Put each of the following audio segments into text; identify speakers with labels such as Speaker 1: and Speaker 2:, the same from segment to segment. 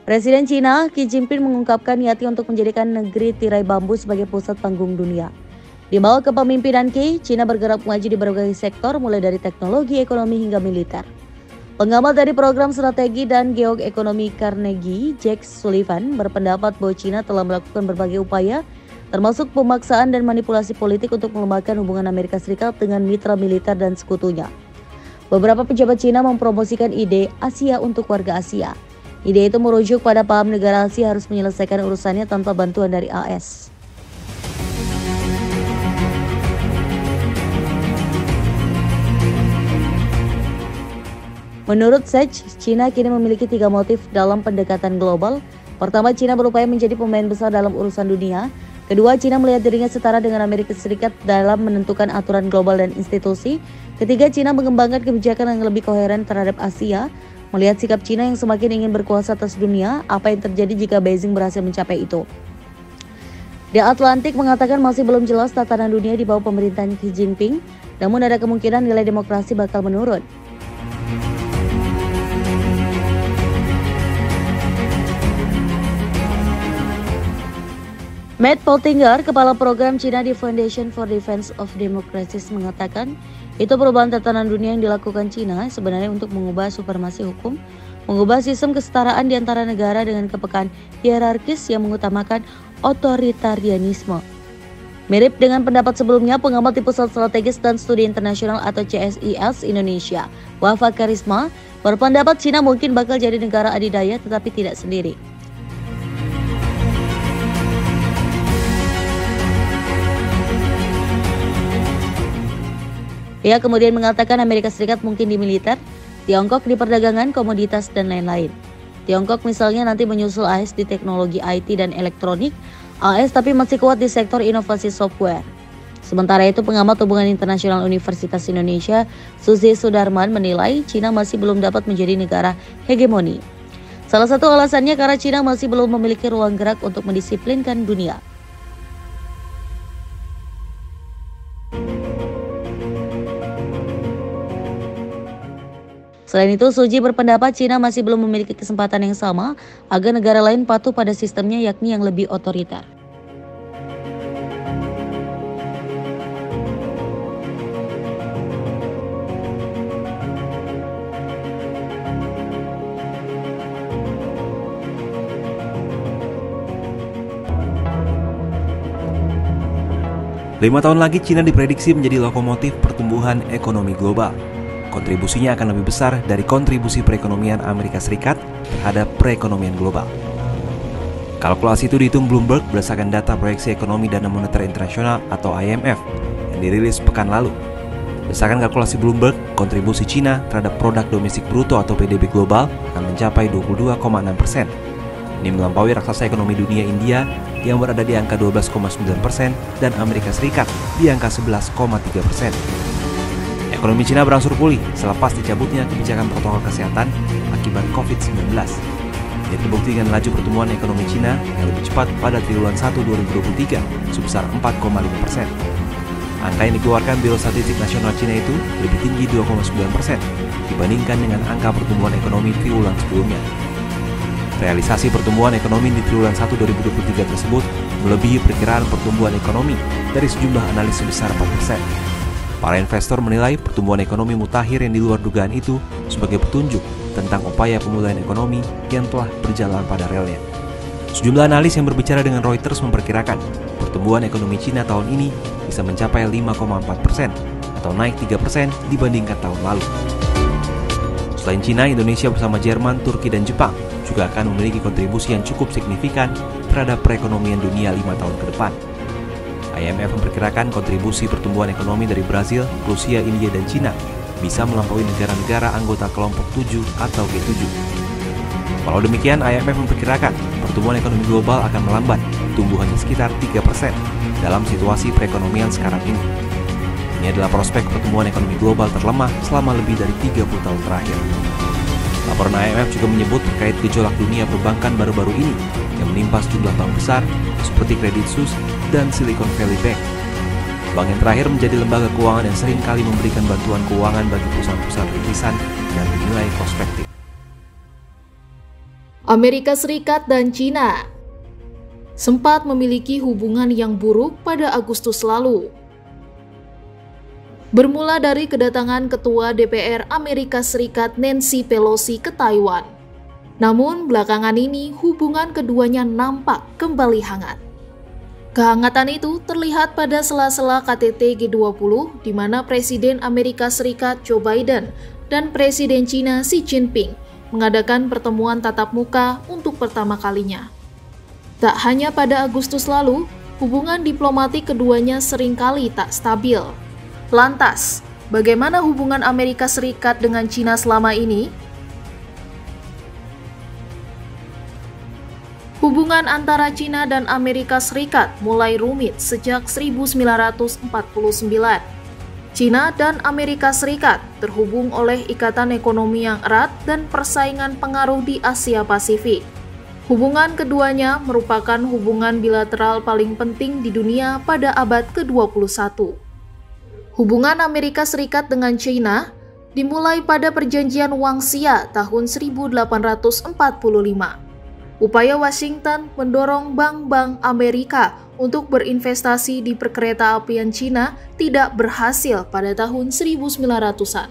Speaker 1: Presiden Cina Xi Jinping mengungkapkan niatnya untuk menjadikan negeri tirai bambu sebagai pusat panggung dunia. Di bawah kepemimpinan Xi, Cina bergerak maju di berbagai sektor mulai dari teknologi, ekonomi hingga militer. Pengamat dari program strategi dan geoekonomi Carnegie, Jack Sullivan, berpendapat bahwa Cina telah melakukan berbagai upaya, termasuk pemaksaan dan manipulasi politik untuk melemahkan hubungan Amerika Serikat dengan mitra militer dan sekutunya. Beberapa pejabat Cina mempromosikan ide Asia untuk warga Asia. Ide itu merujuk pada paham negara Asia harus menyelesaikan urusannya tanpa bantuan dari AS. Menurut Sage, Cina kini memiliki 3 motif dalam pendekatan global. Pertama, Cina berupaya menjadi pemain besar dalam urusan dunia. Kedua, Cina melihat dirinya setara dengan Amerika Serikat dalam menentukan aturan global dan institusi. Ketiga, Cina mengembangkan kebijakan yang lebih koheren terhadap Asia. Melihat sikap Cina yang semakin ingin berkuasa atas dunia, apa yang terjadi jika Beijing berhasil mencapai itu? The Atlantic mengatakan masih belum jelas tatanan dunia di bawah pemerintahan Xi Jinping, namun ada kemungkinan nilai demokrasi bakal menurun. Matt Pottinger, kepala program Cina di Foundation for Defense of Democracies mengatakan, itu perubahan tatanan dunia yang dilakukan Cina sebenarnya untuk mengubah supremasi hukum, mengubah sistem kesetaraan di antara negara dengan kepekaan hierarkis yang mengutamakan otoritarianisme. Mirip dengan pendapat sebelumnya, pengamat di Pusat Strategis dan Studi Internasional atau CSIS Indonesia, Wafa Karisma, berpendapat Cina mungkin bakal jadi negara adidaya tetapi tidak sendiri. Ia kemudian mengatakan Amerika Serikat mungkin di militer, Tiongkok di perdagangan, komoditas, dan lain-lain. Tiongkok misalnya nanti menyusul AS di teknologi IT dan elektronik, AS tapi masih kuat di sektor inovasi software. Sementara itu, pengamat hubungan internasional Universitas Indonesia, Suzy Sudarman, menilai Cina masih belum dapat menjadi negara hegemoni. Salah satu alasannya karena Cina masih belum memiliki ruang gerak untuk mendisiplinkan dunia. Selain itu, Suji berpendapat Cina masih belum memiliki kesempatan yang sama agar negara lain patuh pada sistemnya, yakni yang lebih otoriter.
Speaker 2: Lima tahun lagi Cina diprediksi menjadi lokomotif pertumbuhan ekonomi global. Kontribusinya akan lebih besar dari kontribusi perekonomian Amerika Serikat terhadap perekonomian global. Kalkulasi itu dihitung Bloomberg berdasarkan data proyeksi ekonomi Dana Moneter Internasional atau IMF yang dirilis pekan lalu. Berdasarkan kalkulasi Bloomberg, kontribusi Cina terhadap produk domestik bruto atau PDB global akan mencapai 22,6%. Ini melampaui raksasa ekonomi dunia India yang berada di angka 12,9% dan Amerika Serikat di angka 11,3%. Ekonomi Cina berangsur pulih selepas dicabutnya kebijakan protokol kesehatan akibat COVID-19. Ini terbukti dengan laju pertumbuhan ekonomi Cina yang lebih cepat pada triwulan 1 2023 sebesar 4,5%. Angka yang dikeluarkan Biro Statistik Nasional Cina itu lebih tinggi 2,9% dibandingkan dengan angka pertumbuhan ekonomi triwulan sebelumnya. Realisasi pertumbuhan ekonomi di triwulan 1 2023 tersebut melebihi perkiraan pertumbuhan ekonomi dari sejumlah analis sebesar 4%. Para investor menilai pertumbuhan ekonomi mutakhir yang di luar dugaan itu sebagai petunjuk tentang upaya pemulihan ekonomi yang telah berjalan pada relnya. Sejumlah analis yang berbicara dengan Reuters memperkirakan pertumbuhan ekonomi Cina tahun ini bisa mencapai 5,4% atau naik 3% dibandingkan tahun lalu. Selain Cina, Indonesia bersama Jerman, Turki, dan Jepang juga akan memiliki kontribusi yang cukup signifikan terhadap perekonomian dunia 5 tahun ke depan. IMF memperkirakan kontribusi pertumbuhan ekonomi dari Brazil, Rusia, India, dan Cina bisa melampaui negara-negara anggota kelompok 7 atau G7. Walau demikian, IMF memperkirakan pertumbuhan ekonomi global akan melambat, tumbuhannya sekitar 3% dalam situasi perekonomian sekarang ini. Ini adalah prospek pertumbuhan ekonomi global terlemah selama lebih dari 30 tahun terakhir. Laporan IMF juga menyebut terkait gejolak dunia perbankan baru-baru ini yang menimpa sejumlah bank besar seperti Credit Suisse dan Silicon Valley Bank. Bank yang terakhir menjadi lembaga keuangan yang sering kali memberikan bantuan keuangan bagi perusahaan-perusahaan rintisan yang dinilai prospektif.
Speaker 3: Amerika Serikat dan China sempat memiliki hubungan yang buruk pada Agustus lalu. Bermula dari kedatangan Ketua DPR Amerika Serikat Nancy Pelosi ke Taiwan. Namun belakangan ini hubungan keduanya nampak kembali hangat. Kehangatan itu terlihat pada sela-sela KTT G20 di mana Presiden Amerika Serikat Joe Biden dan Presiden China Xi Jinping mengadakan pertemuan tatap muka untuk pertama kalinya. Tak hanya pada Agustus lalu, hubungan diplomatik keduanya seringkali tak stabil. Lantas, bagaimana hubungan Amerika Serikat dengan China selama ini? Hubungan antara China dan Amerika Serikat mulai rumit sejak 1949. China dan Amerika Serikat terhubung oleh ikatan ekonomi yang erat dan persaingan pengaruh di Asia Pasifik. Hubungan keduanya merupakan hubungan bilateral paling penting di dunia pada abad ke-21. Hubungan Amerika Serikat dengan China dimulai pada Perjanjian Wangxia tahun 1845. Upaya Washington mendorong bank-bank Amerika untuk berinvestasi di perkereta-apian China tidak berhasil pada tahun 1900-an.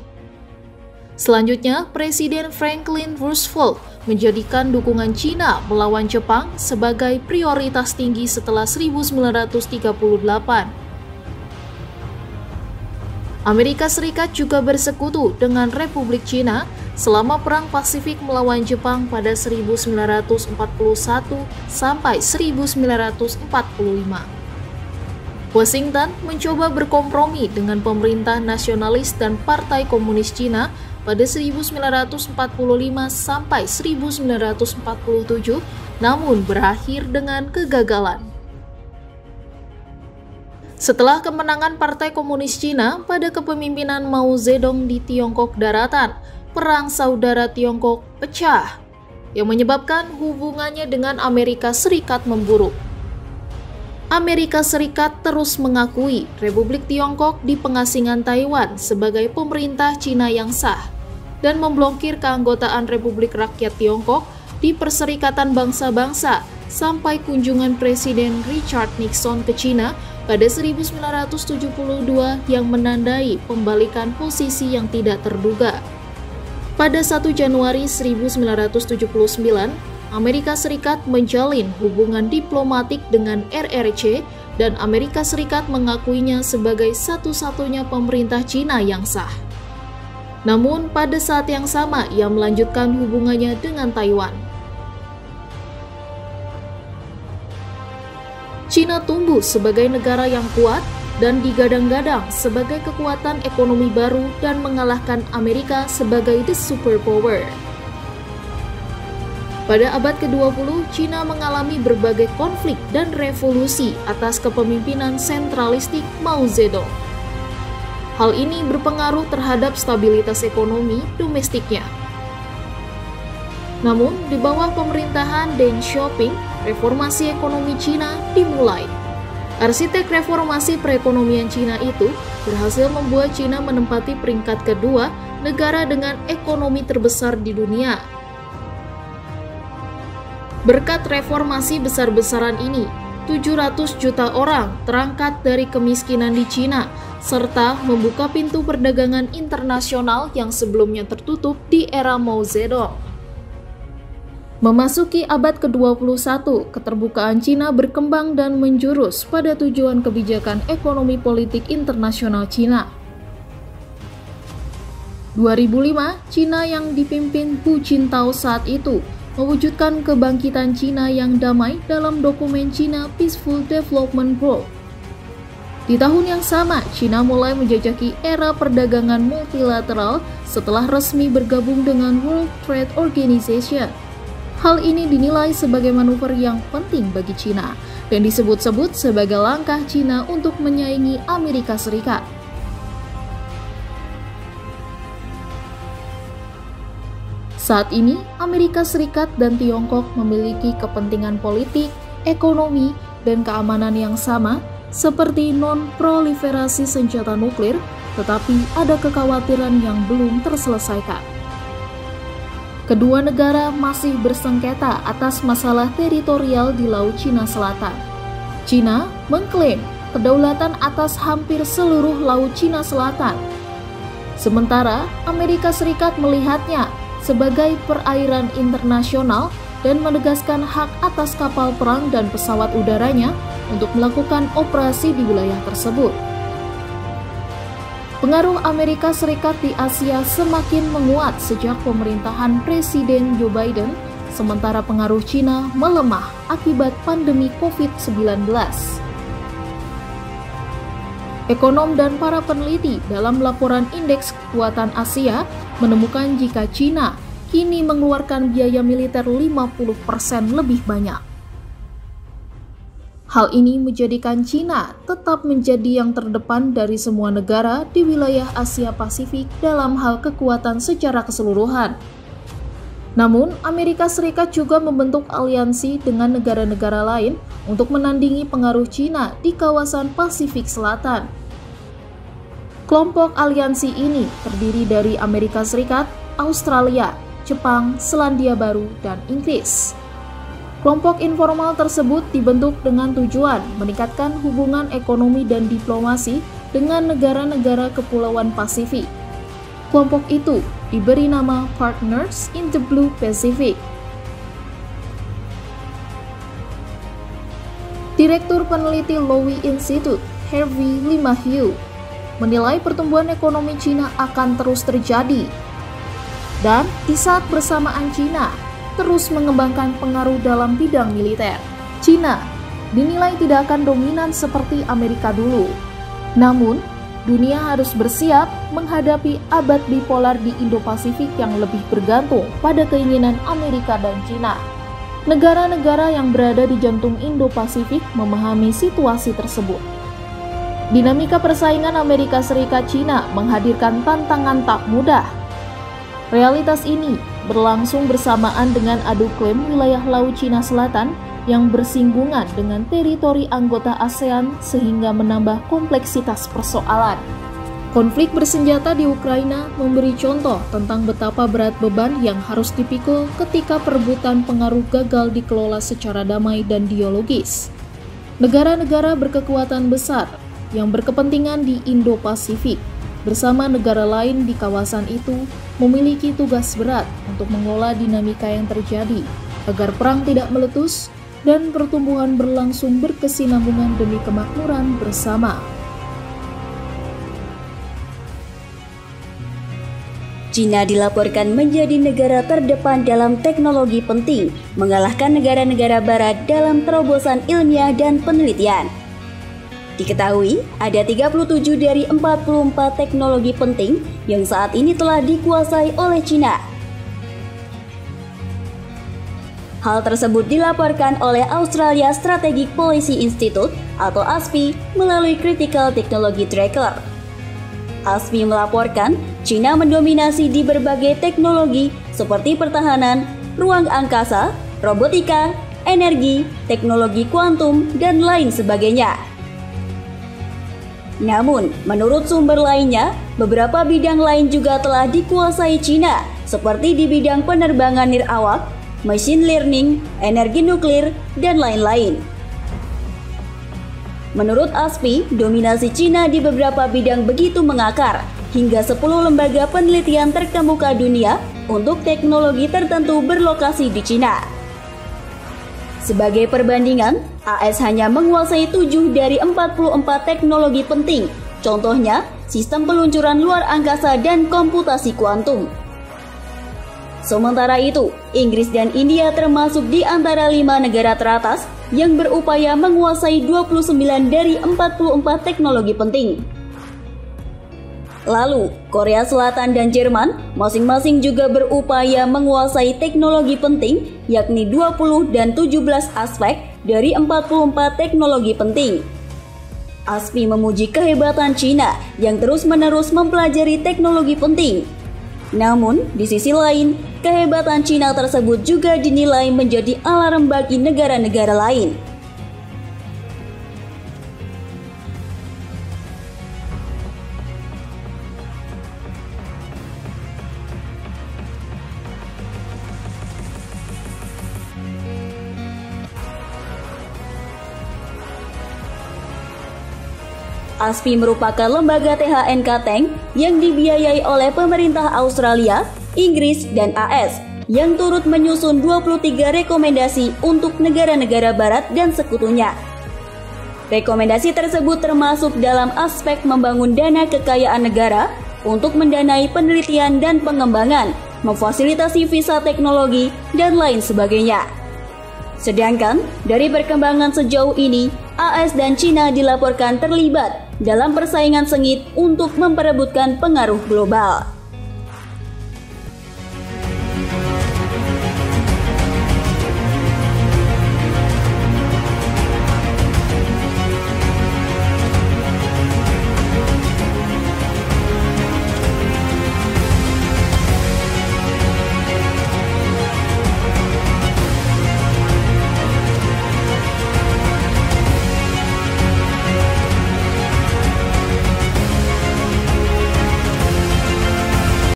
Speaker 3: Selanjutnya, Presiden Franklin Roosevelt menjadikan dukungan China melawan Jepang sebagai prioritas tinggi setelah 1938. Amerika Serikat juga bersekutu dengan Republik China selama Perang Pasifik melawan Jepang pada 1941 sampai 1945. Washington mencoba berkompromi dengan pemerintah nasionalis dan Partai Komunis Cina pada 1945 sampai 1947, namun berakhir dengan kegagalan. Setelah kemenangan Partai Komunis Cina pada kepemimpinan Mao Zedong di Tiongkok Daratan, Perang Saudara Tiongkok pecah, yang menyebabkan hubungannya dengan Amerika Serikat memburuk. Amerika Serikat terus mengakui Republik Tiongkok di pengasingan Taiwan sebagai pemerintah Cina yang sah, dan memblokir keanggotaan Republik Rakyat Tiongkok di Perserikatan Bangsa-Bangsa sampai kunjungan Presiden Richard Nixon ke China pada 1972 yang menandai pembalikan posisi yang tidak terduga. Pada 1 Januari 1979, Amerika Serikat menjalin hubungan diplomatik dengan RRC dan Amerika Serikat mengakuinya sebagai satu-satunya pemerintah Cina yang sah. Namun pada saat yang sama ia melanjutkan hubungannya dengan Taiwan. China tumbuh sebagai negara yang kuat dan digadang-gadang sebagai kekuatan ekonomi baru dan mengalahkan Amerika sebagai the superpower. Pada abad ke-20, China mengalami berbagai konflik dan revolusi atas kepemimpinan sentralistik Mao Zedong. Hal ini berpengaruh terhadap stabilitas ekonomi domestiknya. Namun, di bawah pemerintahan Deng Xiaoping, reformasi ekonomi China dimulai. Arsitek reformasi perekonomian China itu berhasil membuat China menempati peringkat kedua negara dengan ekonomi terbesar di dunia. Berkat reformasi besar-besaran ini, 700 juta orang terangkat dari kemiskinan di China, serta membuka pintu perdagangan internasional yang sebelumnya tertutup di era Mao Zedong. Memasuki abad ke-21, keterbukaan China berkembang dan menjurus pada tujuan kebijakan ekonomi politik internasional China. 2005, China yang dipimpin Hu Jintao saat itu mewujudkan kebangkitan China yang damai dalam dokumen China Peaceful Development Goal. Di tahun yang sama, China mulai menjajaki era perdagangan multilateral setelah resmi bergabung dengan World Trade Organization. Hal ini dinilai sebagai manuver yang penting bagi China dan disebut-sebut sebagai langkah China untuk menyaingi Amerika Serikat. Saat ini, Amerika Serikat dan Tiongkok memiliki kepentingan politik, ekonomi, dan keamanan yang sama, seperti non-proliferasi senjata nuklir, tetapi ada kekhawatiran yang belum terselesaikan. Kedua negara masih bersengketa atas masalah teritorial di Laut Cina Selatan. Cina mengklaim kedaulatan atas hampir seluruh Laut Cina Selatan. Sementara Amerika Serikat melihatnya sebagai perairan internasional dan menegaskan hak atas kapal perang dan pesawat udaranya untuk melakukan operasi di wilayah tersebut. Pengaruh Amerika Serikat di Asia semakin menguat sejak pemerintahan Presiden Joe Biden, sementara pengaruh Cina melemah akibat pandemi COVID-19. Ekonom dan para peneliti dalam laporan Indeks Kekuatan Asia menemukan jika Cina kini mengeluarkan biaya militer 50% lebih banyak. Hal ini menjadikan Cina tetap menjadi yang terdepan dari semua negara di wilayah Asia Pasifik dalam hal kekuatan secara keseluruhan. Namun, Amerika Serikat juga membentuk aliansi dengan negara-negara lain untuk menandingi pengaruh Cina di kawasan Pasifik Selatan. Kelompok aliansi ini terdiri dari Amerika Serikat, Australia, Jepang, Selandia Baru, dan Inggris. Kelompok informal tersebut dibentuk dengan tujuan meningkatkan hubungan ekonomi dan diplomasi dengan negara-negara Kepulauan Pasifik. Kelompok itu diberi nama Partners in the Blue Pacific. Direktur peneliti Lowy Institute, Harvey Limahue, menilai pertumbuhan ekonomi Cina akan terus terjadi. Dan di saat bersamaan Cina terus mengembangkan pengaruh dalam bidang militer, Cina dinilai tidak akan dominan seperti Amerika dulu. Namun, dunia harus bersiap menghadapi abad bipolar di Indo-Pasifik yang lebih bergantung pada keinginan Amerika dan Cina. Negara-negara yang berada di jantung Indo-Pasifik memahami situasi tersebut. Dinamika persaingan Amerika Serikat-Cina menghadirkan tantangan tak mudah. Realitas ini berlangsung bersamaan dengan adu klaim wilayah Laut Cina Selatan yang bersinggungan dengan teritori anggota ASEAN sehingga menambah kompleksitas persoalan. Konflik bersenjata di Ukraina memberi contoh tentang betapa berat beban yang harus dipikul ketika perebutan pengaruh gagal dikelola secara damai dan dialogis. Negara-negara berkekuatan besar yang berkepentingan di Indo-Pasifik bersama negara lain di kawasan itu memiliki tugas berat untuk mengelola dinamika yang terjadi agar perang tidak meletus dan pertumbuhan berlangsung berkesinambungan demi kemakmuran bersama.
Speaker 4: Cina dilaporkan menjadi negara terdepan dalam teknologi penting, mengalahkan negara-negara barat dalam terobosan ilmiah dan penelitian. Diketahui, ada 37 dari 44 teknologi penting yang saat ini telah dikuasai oleh Cina. Hal tersebut dilaporkan oleh Australia Strategic Policy Institute atau ASPI melalui Critical Technology Tracker. ASPI melaporkan Cina mendominasi di berbagai teknologi seperti pertahanan, ruang angkasa, robotika, energi, teknologi kuantum, dan lain sebagainya. Namun, menurut sumber lainnya, beberapa bidang lain juga telah dikuasai Cina, seperti di bidang penerbangan nirawak, machine learning, energi nuklir, dan lain-lain. Menurut ASPI, dominasi Cina di beberapa bidang begitu mengakar, hingga 10 lembaga penelitian terkemuka dunia untuk teknologi tertentu berlokasi di Cina. Sebagai perbandingan, AS hanya menguasai 7 dari 44 teknologi penting, contohnya sistem peluncuran luar angkasa dan komputasi kuantum. Sementara itu, Inggris dan India termasuk di antara 5 negara teratas yang berupaya menguasai 29 dari 44 teknologi penting. Lalu, Korea Selatan dan Jerman masing-masing juga berupaya menguasai teknologi penting, yakni 20 dan 17 aspek dari 44 teknologi penting. ASPI memuji kehebatan Cina yang terus-menerus mempelajari teknologi penting. Namun, di sisi lain, kehebatan Cina tersebut juga dinilai menjadi alarm bagi negara-negara lain. ASPI merupakan lembaga THNK Tank yang dibiayai oleh pemerintah Australia, Inggris, dan AS yang turut menyusun 23 rekomendasi untuk negara-negara barat dan sekutunya. Rekomendasi tersebut termasuk dalam aspek membangun dana kekayaan negara untuk mendanai penelitian dan pengembangan, memfasilitasi visa teknologi, dan lain sebagainya. Sedangkan dari perkembangan sejauh ini, AS dan China dilaporkan terlibat dalam persaingan sengit untuk memperebutkan pengaruh global.